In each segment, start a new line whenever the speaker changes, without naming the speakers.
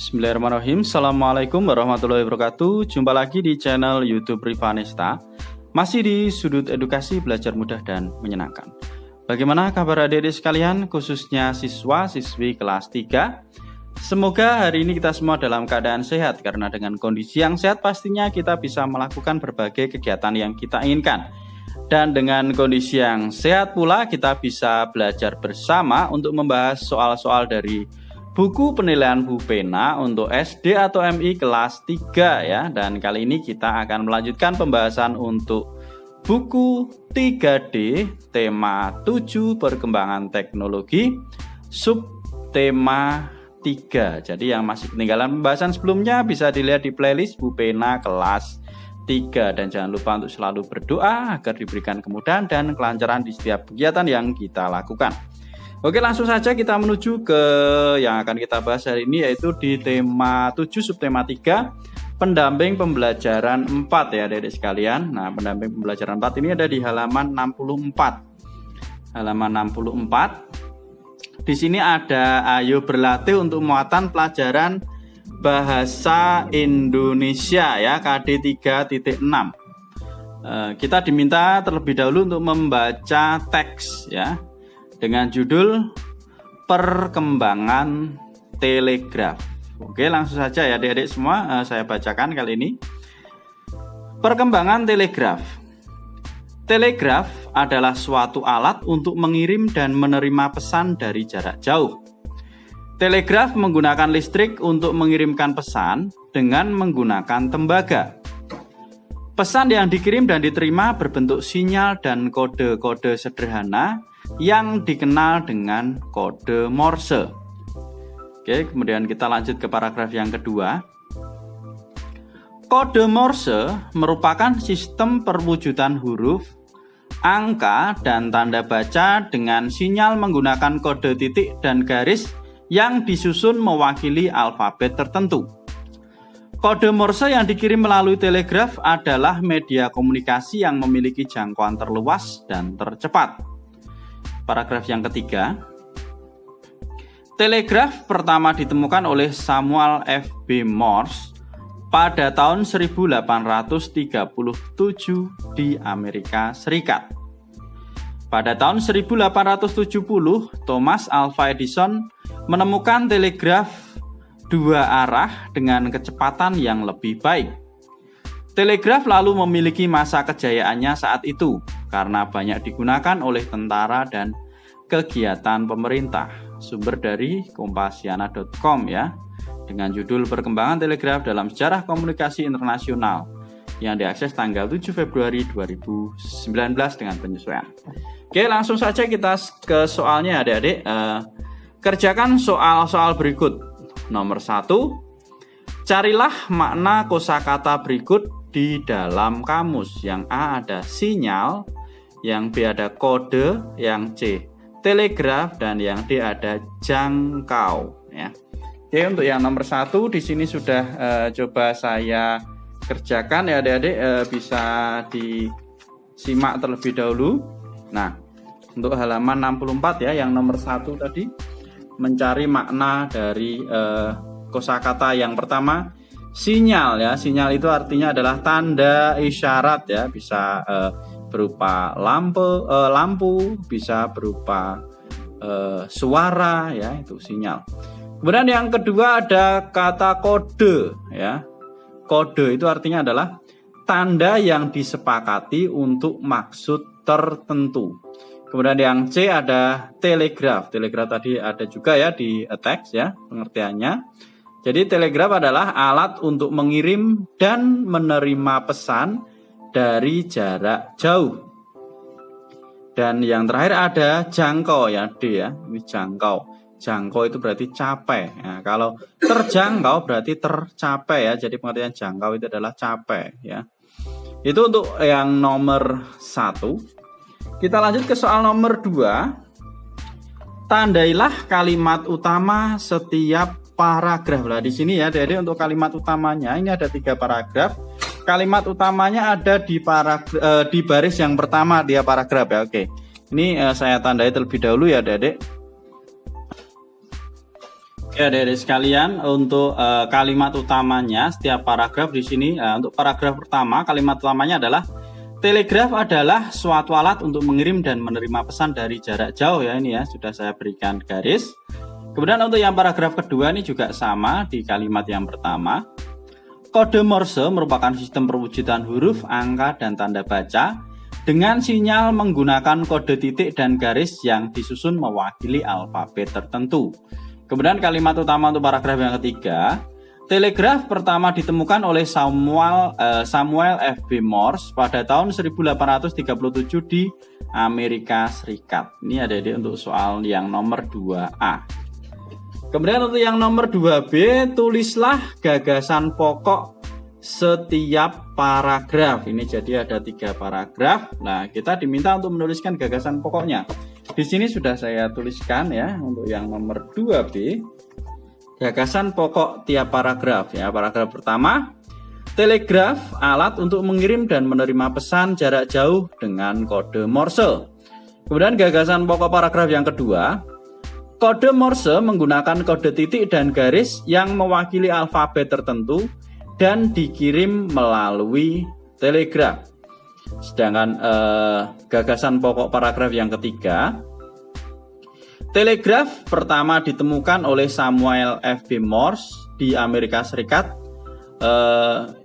Bismillahirrahmanirrahim. Assalamualaikum warahmatullahi wabarakatuh. Jumpa lagi di channel YouTube Rivanesta. Masih di sudut edukasi belajar mudah dan menyenangkan. Bagaimana kabar adik-adik sekalian, khususnya siswa-siswi kelas 3? Semoga hari ini kita semua dalam keadaan sehat, karena dengan kondisi yang sehat pastinya kita bisa melakukan berbagai kegiatan yang kita inginkan. Dan dengan kondisi yang sehat pula kita bisa belajar bersama untuk membahas soal-soal dari buku penilaian Bu Pena untuk SD atau MI kelas 3 ya. Dan kali ini kita akan melanjutkan pembahasan untuk buku 3D tema 7 perkembangan teknologi subtema 3. Jadi yang masih ketinggalan pembahasan sebelumnya bisa dilihat di playlist Bu Pena kelas 3. Dan jangan lupa untuk selalu berdoa agar diberikan kemudahan dan kelancaran di setiap kegiatan yang kita lakukan. Oke, langsung saja kita menuju ke yang akan kita bahas hari ini, yaitu di tema 7 subtema 3 pendamping pembelajaran 4 ya adik-adik sekalian. Nah, pendamping pembelajaran 4 ini ada di halaman 64. Halaman 64. Di sini ada ayo berlatih untuk muatan pelajaran bahasa Indonesia ya, KD 3.6. Kita diminta terlebih dahulu untuk membaca teks ya, dengan judul Perkembangan Telegraf. Oke, langsung saja ya adik-adik semua, saya bacakan kali ini. Perkembangan telegraf. Telegraf adalah suatu alat untuk mengirim dan menerima pesan dari jarak jauh. Telegraf menggunakan listrik untuk mengirimkan pesan dengan menggunakan tembaga. Pesan yang dikirim dan diterima berbentuk sinyal dan kode-kode sederhana yang dikenal dengan kode Morse. Oke, kemudian kita lanjut ke paragraf yang kedua. Kode Morse merupakan sistem perwujudan huruf, angka, dan tanda baca dengan sinyal menggunakan kode titik dan garis yang disusun mewakili alfabet tertentu. Kode Morse yang dikirim melalui telegraf adalah media komunikasi yang memiliki jangkauan terluas dan tercepat. Paragraf yang ketiga. Telegraf pertama ditemukan oleh Samuel F.B. Morse pada tahun 1837 di Amerika Serikat. Pada tahun 1870, Thomas Alva Edison menemukan telegraf dua arah dengan kecepatan yang lebih baik. Telegraf lalu memiliki masa kejayaannya saat itu karena banyak digunakan oleh tentara dan kegiatan pemerintah. Sumber dari kompasiana.com ya, dengan judul Perkembangan Telegraf dalam Sejarah Komunikasi Internasional, yang diakses tanggal 7 Februari 2019 dengan penyesuaian. Oke, langsung saja kita ke soalnya adik-adik. Kerjakan soal-soal berikut. Nomor 1, carilah makna kosakata berikut di dalam kamus. Yang A ada sinyal, yang B ada kode, yang C telegraf, dan yang D ada jangkau ya. Oke, untuk yang nomor 1 di sini sudah coba saya kerjakan ya adik-adik, bisa disimak terlebih dahulu. Nah, untuk halaman 64 ya, yang nomor 1 tadi mencari makna dari kosakata yang pertama, sinyal ya. Sinyal itu artinya adalah tanda isyarat ya, bisa berupa lampu, bisa berupa suara ya, itu sinyal. Kemudian yang kedua ada kata kode ya. Kode itu artinya adalah tanda yang disepakati untuk maksud tertentu. Kemudian yang C ada telegraf. Telegraf tadi ada juga ya di teks ya pengertiannya. Jadi telegraf adalah alat untuk mengirim dan menerima pesan dari jarak jauh. Dan yang terakhir ada jangkau ya, D ya, ini jangkau. Jangkau itu berarti capai. Nah, kalau terjangkau berarti tercapai ya. Jadi pengertian jangkau itu adalah capai ya. Itu untuk yang nomor 1. Kita lanjut ke soal nomor 2. Tandailah kalimat utama setiap paragraf. Nah, di sini ya, jadi untuk kalimat utamanya ini ada 3 paragraf. Kalimat utamanya ada di baris yang pertama dia paragraf ya. Oke. Ini saya tandai terlebih dahulu ya, Adik. Oke, adik-adik sekalian, untuk kalimat utamanya setiap paragraf di sini, untuk paragraf pertama, kalimat utamanya adalah telegraf adalah suatu alat untuk mengirim dan menerima pesan dari jarak jauh ya, ini ya sudah saya berikan garis. Kemudian untuk yang paragraf kedua ini juga sama di kalimat yang pertama. Kode Morse merupakan sistem perwujudan huruf, angka, dan tanda baca dengan sinyal menggunakan kode titik dan garis yang disusun mewakili alfabet tertentu. Kemudian kalimat utama untuk paragraf yang ketiga, telegraf pertama ditemukan oleh Samuel F.B. Morse pada tahun 1837 di Amerika Serikat. Ini adik-adik untuk soal yang nomor 2A. Kemudian untuk yang nomor 2B, tulislah gagasan pokok setiap paragraf. Ini jadi ada 3 paragraf. Nah, kita diminta untuk menuliskan gagasan pokoknya. Di sini sudah saya tuliskan ya untuk yang nomor 2B. Gagasan pokok tiap paragraf ya. Paragraf pertama, telegraf alat untuk mengirim dan menerima pesan jarak jauh dengan kode Morse. Kemudian gagasan pokok paragraf yang kedua, kode Morse menggunakan kode titik dan garis yang mewakili alfabet tertentu dan dikirim melalui telegraf. Sedangkan gagasan pokok paragraf yang ketiga, telegraf pertama ditemukan oleh Samuel F.B. Morse di Amerika Serikat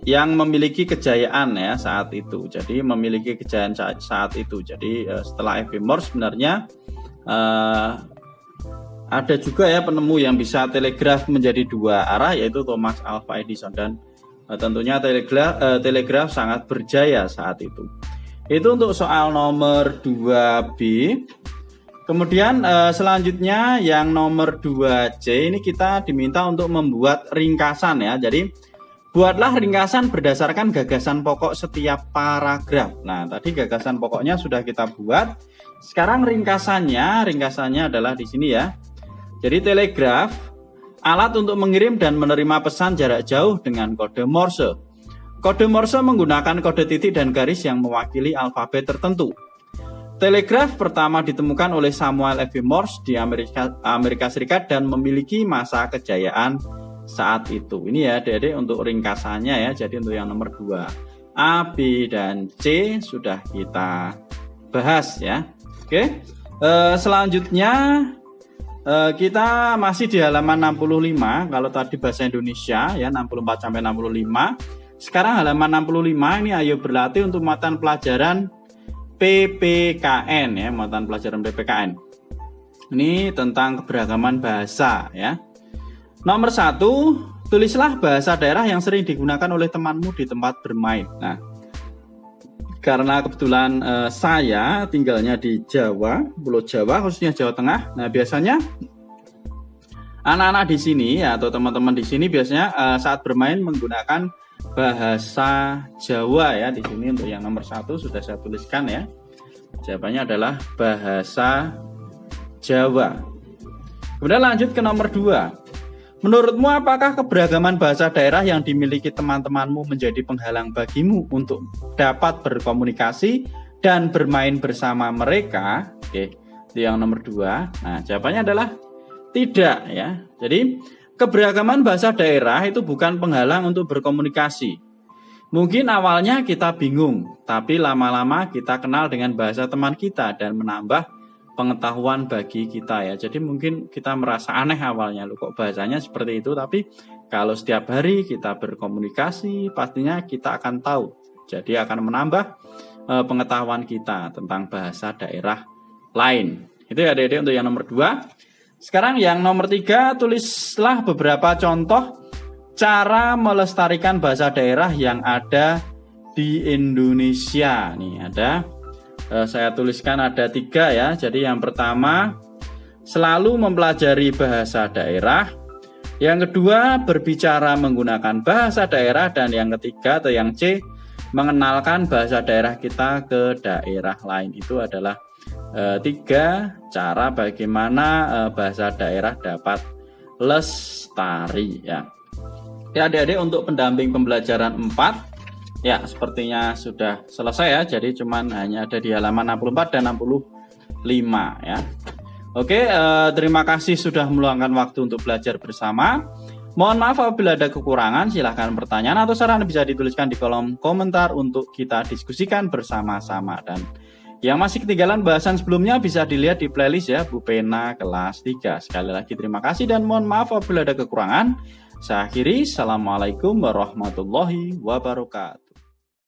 yang memiliki kejayaan ya saat itu. Jadi memiliki kejayaan saat itu. Jadi setelah F.B. Morse sebenarnya ada juga ya penemu yang bisa telegraf menjadi 2 arah, yaitu Thomas Alva Edison, dan tentunya telegraf sangat berjaya saat itu. Itu untuk soal nomor 2B. Kemudian selanjutnya yang nomor 2C ini kita diminta untuk membuat ringkasan ya. Jadi buatlah ringkasan berdasarkan gagasan pokok setiap paragraf. Nah, tadi gagasan pokoknya sudah kita buat. Sekarang ringkasannya adalah di sini ya. Jadi telegraf alat untuk mengirim dan menerima pesan jarak jauh dengan kode Morse. Kode Morse menggunakan kode titik dan garis yang mewakili alfabet tertentu. Telegraf pertama ditemukan oleh Samuel F.B. Morse di Amerika Serikat dan memiliki masa kejayaan saat itu. Ini ya adik-adik untuk ringkasannya ya. Jadi untuk yang nomor 2 A, B, dan C sudah kita bahas ya. Oke. Selanjutnya kita masih di halaman 65. Kalau tadi bahasa Indonesia ya 64 sampai 65. Sekarang halaman 65 ini ayo berlatih untuk mata pelajaran PPKN ya, mata pelajaran PPKN. Ini tentang keberagaman bahasa ya. Nomor 1, tulislah bahasa daerah yang sering digunakan oleh temanmu di tempat bermain. Nah, karena kebetulan saya tinggalnya di Jawa, Pulau Jawa, khususnya Jawa Tengah. Nah, biasanya anak-anak di sini ya, atau teman-teman di sini biasanya saat bermain menggunakan bahasa Jawa ya. Di sini untuk yang nomor 1 sudah saya tuliskan ya. Jawabannya adalah bahasa Jawa. Kemudian lanjut ke nomor 2. Menurutmu apakah keberagaman bahasa daerah yang dimiliki teman-temanmu menjadi penghalang bagimu untuk dapat berkomunikasi dan bermain bersama mereka? Oke, itu yang nomor 2. Nah, jawabannya adalah tidak ya. Jadi, keberagaman bahasa daerah itu bukan penghalang untuk berkomunikasi. Mungkin awalnya kita bingung, tapi lama-lama kita kenal dengan bahasa teman kita dan menambah pengetahuan bagi kita ya. Jadi mungkin kita merasa aneh awalnya, loh kok bahasanya seperti itu, tapi kalau setiap hari kita berkomunikasi pastinya kita akan tahu. Jadi akan menambah pengetahuan kita tentang bahasa daerah lain. Itu ya adik-adik untuk yang nomor 2. Sekarang yang nomor 3, tulislah beberapa contoh cara melestarikan bahasa daerah yang ada di Indonesia. Nih ada, saya tuliskan ada 3 ya. Jadi yang pertama, selalu mempelajari bahasa daerah. Yang kedua, berbicara menggunakan bahasa daerah. Dan yang ketiga atau yang C, mengenalkan bahasa daerah kita ke daerah lain. Itu adalah 3 cara bagaimana bahasa daerah dapat lestari ya. Ya adik-adik, untuk pendamping pembelajaran 4 ya sepertinya sudah selesai ya. Jadi cuman hanya ada di halaman 64 dan 65 ya. Oke, terima kasih sudah meluangkan waktu untuk belajar bersama. Mohon maaf apabila ada kekurangan, silahkan pertanyaan atau saran bisa dituliskan di kolom komentar untuk kita diskusikan bersama-sama. Dan yang masih ketinggalan bahasan sebelumnya bisa dilihat di playlist ya, Bu Pena kelas 3. Sekali lagi terima kasih dan mohon maaf apabila ada kekurangan. Saya akhiri, Assalamualaikum warahmatullahi wabarakatuh.